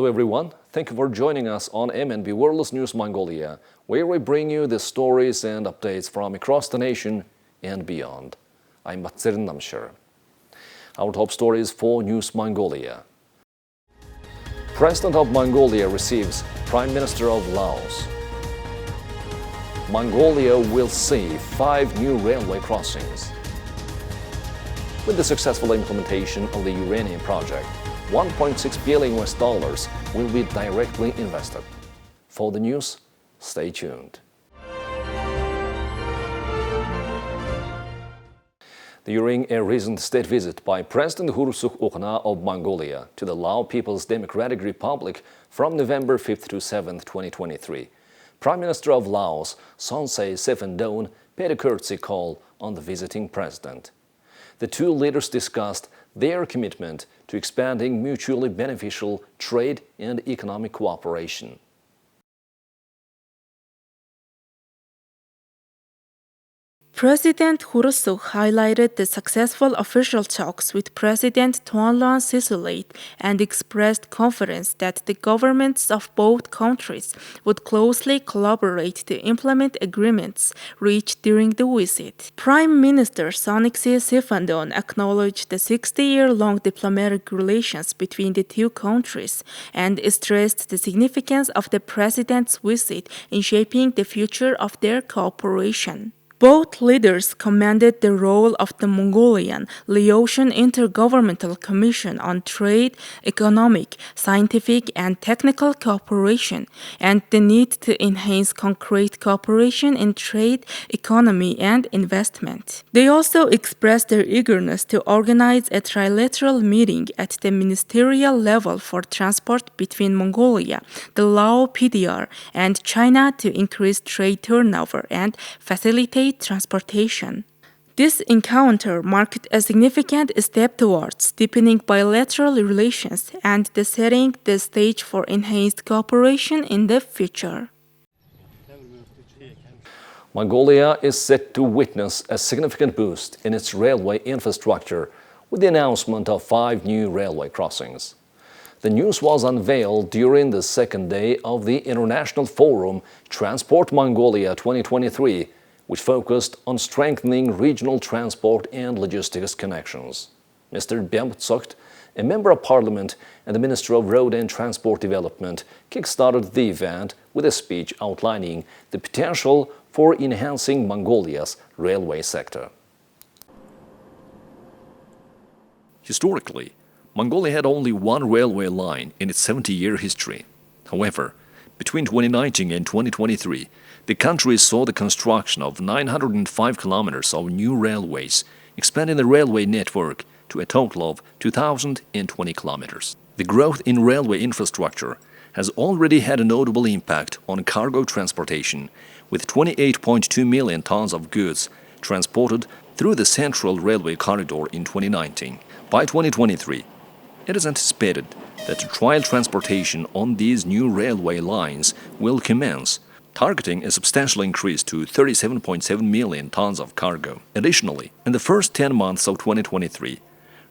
Hello everyone, thank you for joining us on MNB World News Mongolia, where we bring you the stories and updates from across the nation and beyond. I'm Matserin Namshir. Our top stories for News Mongolia. President of Mongolia receives Prime Minister of Laos. Mongolia will see 5 new railway crossings. With the successful implementation of the Uranium project, $1.6 billion will be directly invested. For the news, stay tuned. During a recent state visit by President Khurelsukh of Mongolia to the Lao People's Democratic Republic from November 5th to 7th, 2023, Prime Minister of Laos, Sonexay Siphandone, paid a courtesy call on the visiting president. The two leaders discussed their commitment to expanding mutually beneficial trade and economic cooperation. President Khurelsukh highlighted the successful official talks with President Tongloun Sisoulith and expressed confidence that the governments of both countries would closely collaborate to implement agreements reached during the visit. Prime Minister Sonexay Siphandone acknowledged the 60-year-long diplomatic relations between the two countries and stressed the significance of the president's visit in shaping the future of their cooperation. Both leaders commended the role of the Mongolian-Laotian Intergovernmental Commission on Trade, Economic, Scientific, and Technical Cooperation and the need to enhance concrete cooperation in trade, economy, and investment. They also expressed their eagerness to organize a trilateral meeting at the ministerial level for transport between Mongolia, the Lao PDR, and China to increase trade turnover and facilitate transportation. This encounter marked a significant step towards deepening bilateral relations and setting the stage for enhanced cooperation in the future. Mongolia is set to witness a significant boost in its railway infrastructure with the announcement of 5 new railway crossings. The news was unveiled during the second day of the International Forum Transport Mongolia 2023, which focused on strengthening regional transport and logistics connections. Mr. Byam-Tsokt, a member of parliament and the Minister of Road and Transport Development, kick-started the event with a speech outlining the potential for enhancing Mongolia's railway sector. Historically, Mongolia had only one railway line in its 70-year history. However, between 2019 and 2023, the country saw the construction of 905 kilometers of new railways, expanding the railway network to a total of 2,020 kilometers. The growth in railway infrastructure has already had a notable impact on cargo transportation, with 28.2 million tons of goods transported through the Central Railway Corridor in 2019. By 2023, it is anticipated that trial transportation on these new railway lines will commence, targeting a substantial increase to 37.7 million tons of cargo. Additionally, in the first 10 months of 2023,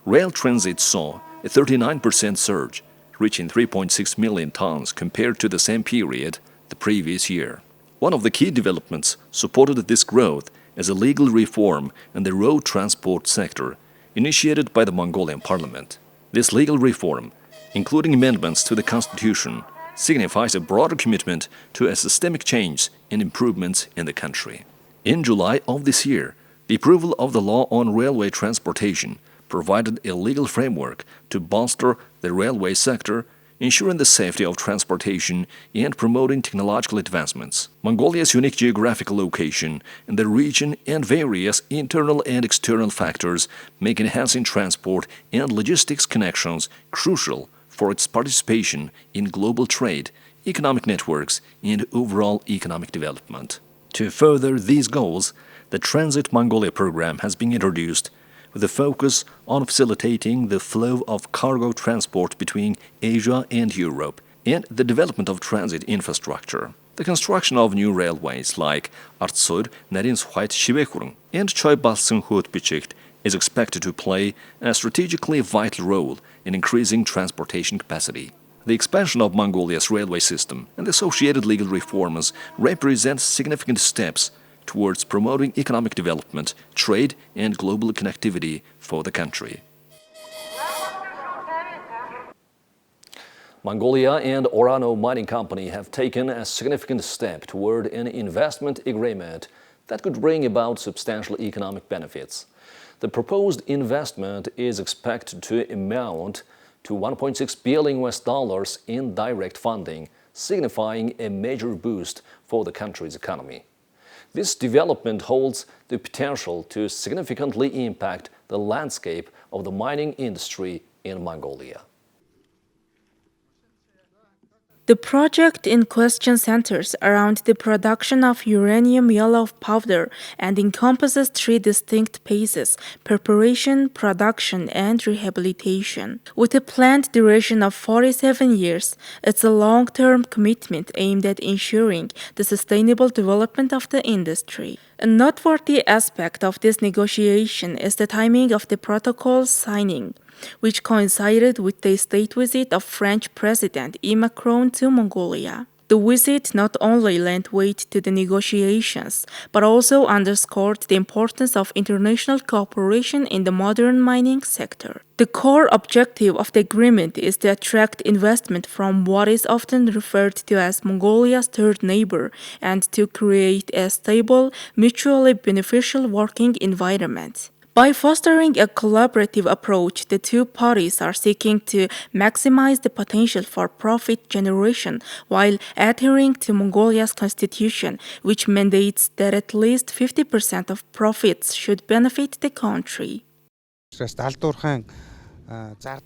rail transit saw a 39% surge, reaching 3.6 million tons compared to the same period the previous year. One of the key developments supported this growth is a legal reform in the road transport sector initiated by the Mongolian parliament. This legal reform, including amendments to the constitution, signifies a broader commitment to a systemic change and improvements in the country. In July of this year, the approval of the law on railway transportation provided a legal framework to bolster the railway sector, ensuring the safety of transportation and promoting technological advancements. Mongolia's unique geographical location in the region and various internal and external factors make enhancing transport and logistics connections crucial for its participation in global trade, economic networks, and overall economic development. To further these goals, the Transit Mongolia program has been introduced with a focus on facilitating the flow of cargo transport between Asia and Europe and the development of transit infrastructure. The construction of new railways like Artsur-Narins-White-Shibekhuring and Choibalsyn-Hut-Bichikt is expected to play a strategically vital role in increasing transportation capacity. The expansion of Mongolia's railway system and the associated legal reforms represent significant steps towards promoting economic development, trade, and global connectivity for the country. Mongolia and Orano Mining Company have taken a significant step toward an investment agreement that could bring about substantial economic benefits. The proposed investment is expected to amount to $1.6 billion in direct funding, signifying a major boost for the country's economy. This development holds the potential to significantly impact the landscape of the mining industry in Mongolia. The project in question centers around the production of uranium yellow powder and encompasses 3 distinct phases: preparation, production, and rehabilitation. With a planned duration of 47 years, it's a long-term commitment aimed at ensuring the sustainable development of the industry. A noteworthy aspect of this negotiation is the timing of the protocol's signing, which coincided with the state visit of French President Emmanuel Macron to Mongolia. The visit not only lent weight to the negotiations, but also underscored the importance of international cooperation in the modern mining sector. The core objective of the agreement is to attract investment from what is often referred to as Mongolia's third neighbor and to create a stable, mutually beneficial working environment. By fostering a collaborative approach, the 2 parties are seeking to maximize the potential for profit generation while adhering to Mongolia's constitution, which mandates that at least 50% of profits should benefit the country.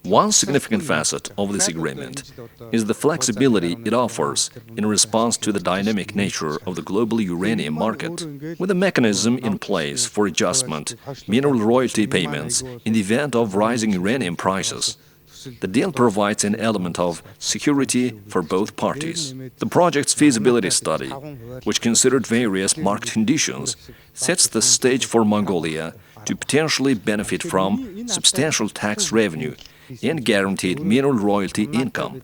One significant facet of this agreement is the flexibility it offers in response to the dynamic nature of the global uranium market. With a mechanism in place for adjustment, mineral royalty payments in the event of rising uranium prices, the deal provides an element of security for both parties. The project's feasibility study, which considered various market conditions, sets the stage for Mongolia to potentially benefit from substantial tax revenue and guaranteed mineral royalty income,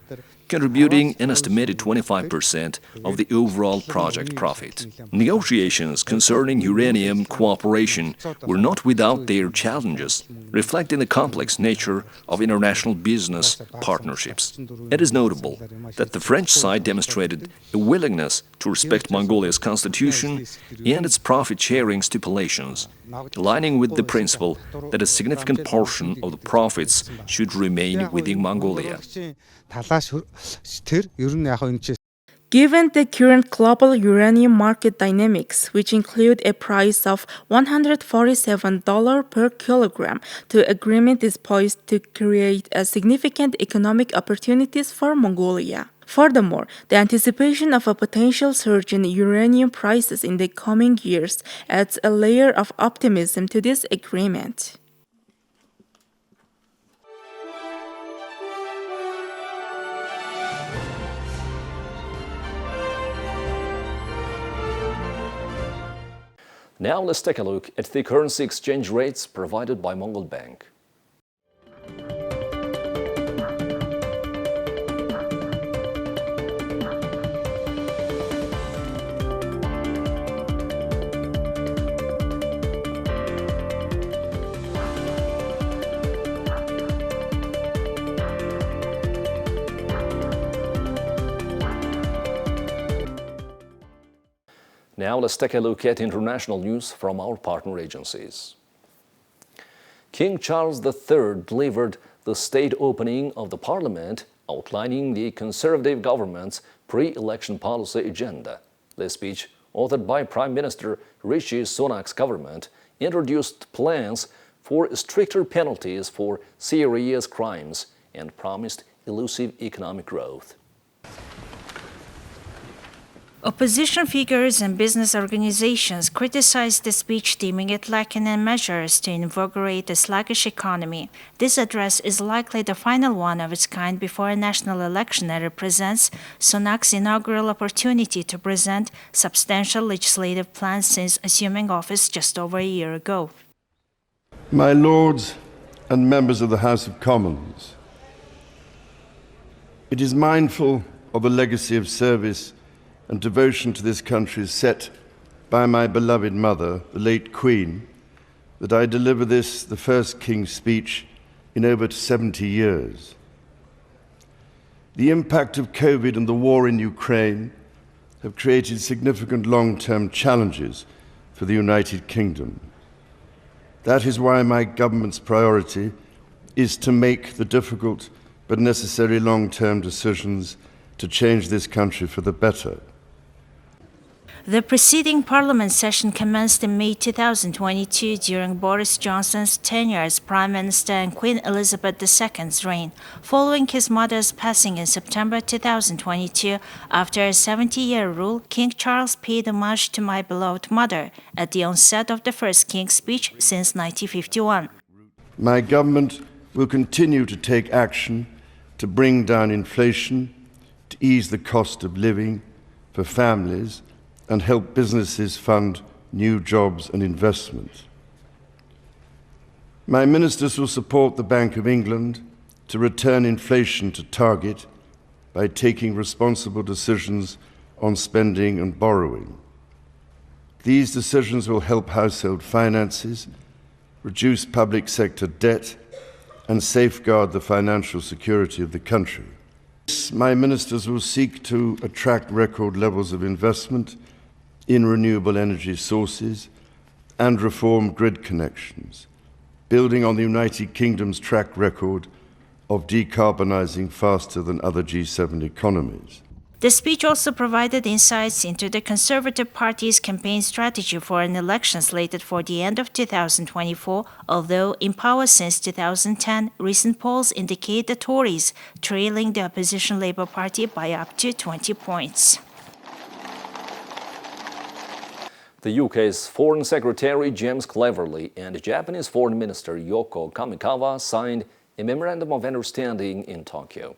contributing an estimated 25% of the overall project profit. Negotiations concerning uranium cooperation were not without their challenges, reflecting the complex nature of international business partnerships. It is notable that the French side demonstrated a willingness to respect Mongolia's constitution and its profit-sharing stipulations, aligning with the principle that a significant portion of the profits should remain within Mongolia. Given the current global uranium market dynamics, which include a price of $147 per kilogram, the agreement is poised to create a significant economic opportunities for Mongolia. Furthermore, the anticipation of a potential surge in uranium prices in the coming years adds a layer of optimism to this agreement. Now let's take a look at the currency exchange rates provided by Mongol Bank. Now let's take a look at international news from our partner agencies. King Charles III delivered the state opening of the parliament, outlining the conservative government's pre-election policy agenda. The speech, authored by Prime Minister Rishi Sunak's government, introduced plans for stricter penalties for serious crimes and promised elusive economic growth. Opposition figures and business organizations criticized the speech, deeming it lacking in measures to invigorate a sluggish economy. This address is likely the final one of its kind before a national election and represents Sunak's inaugural opportunity to present substantial legislative plans since assuming office just over a year ago. My lords and members of the House of Commons, It is mindful of the legacy of service and devotion to this country set by my beloved mother, the late Queen, that I deliver this, the first King's speech in over 70 years. The impact of COVID and the war in Ukraine have created significant long-term challenges for the United Kingdom. That is why my government's priority is to make the difficult but necessary long-term decisions to change this country for the better. The preceding Parliament session commenced in May 2022 during Boris Johnson's tenure as Prime Minister and Queen Elizabeth II's reign, following his mother's passing in September 2022. After a 70-year rule, King Charles paid homage to my beloved mother at the onset of the first King's speech since 1951. My government will continue to take action to bring down inflation, to ease the cost of living for families, and help businesses fund new jobs and investment. My ministers will support the Bank of England to return inflation to target by taking responsible decisions on spending and borrowing. These decisions will help household finances, reduce public sector debt, and safeguard the financial security of the country. My ministers will seek to attract record levels of investment in renewable energy sources and reform grid connections, building on the United Kingdom's track record of decarbonising faster than other G7 economies. The speech also provided insights into the Conservative Party's campaign strategy for an election slated for the end of 2024, although in power since 2010, recent polls indicate the Tories trailing the opposition Labour Party by up to 20 points. The UK's Foreign Secretary James Cleverly and Japanese Foreign Minister Yoko Kamikawa signed a Memorandum of Understanding in Tokyo.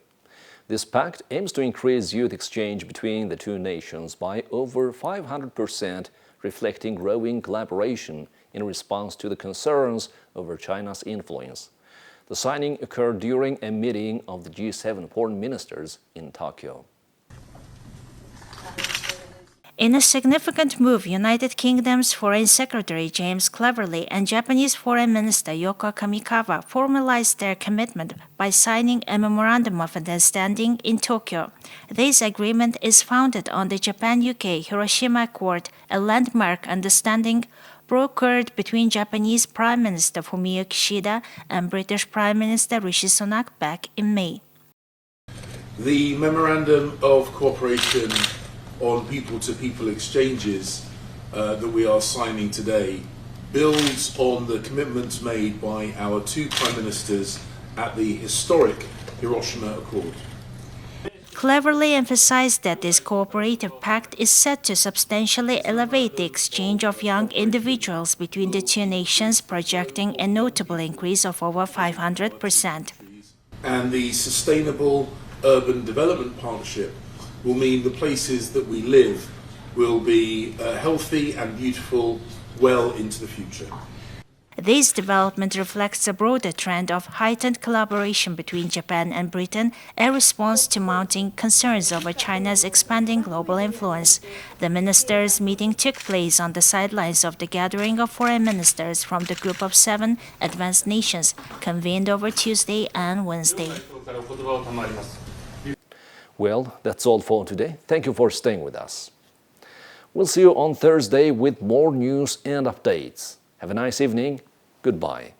This pact aims to increase youth exchange between the two nations by over 500%, reflecting growing collaboration in response to the concerns over China's influence. The signing occurred during a meeting of the G7 foreign ministers in Tokyo. In a significant move, United Kingdom's Foreign Secretary James Cleverly and Japanese Foreign Minister Yoko Kamikawa formalized their commitment by signing a Memorandum of Understanding in Tokyo. This agreement is founded on the Japan-UK Hiroshima Accord, a landmark understanding brokered between Japanese Prime Minister Fumio Kishida and British Prime Minister Rishi Sunak back in May. The Memorandum of Cooperation on people-to-people exchanges that we are signing today builds on the commitments made by our two Prime Ministers at the historic Hiroshima Accord. Cleverly emphasized that this cooperative pact is set to substantially elevate the exchange of young individuals between the two nations, projecting a notable increase of over 500%. And the Sustainable Urban Development Partnership will mean the places that we live will be healthy and beautiful well into the future. This development reflects a broader trend of heightened collaboration between Japan and Britain, a response to mounting concerns over China's expanding global influence. The ministers' meeting took place on the sidelines of the gathering of foreign ministers from the Group of 7 advanced nations, convened over Tuesday and Wednesday. Well, that's all for today. Thank you for staying with us. We'll see you on Thursday with more news and updates. Have a nice evening. Goodbye.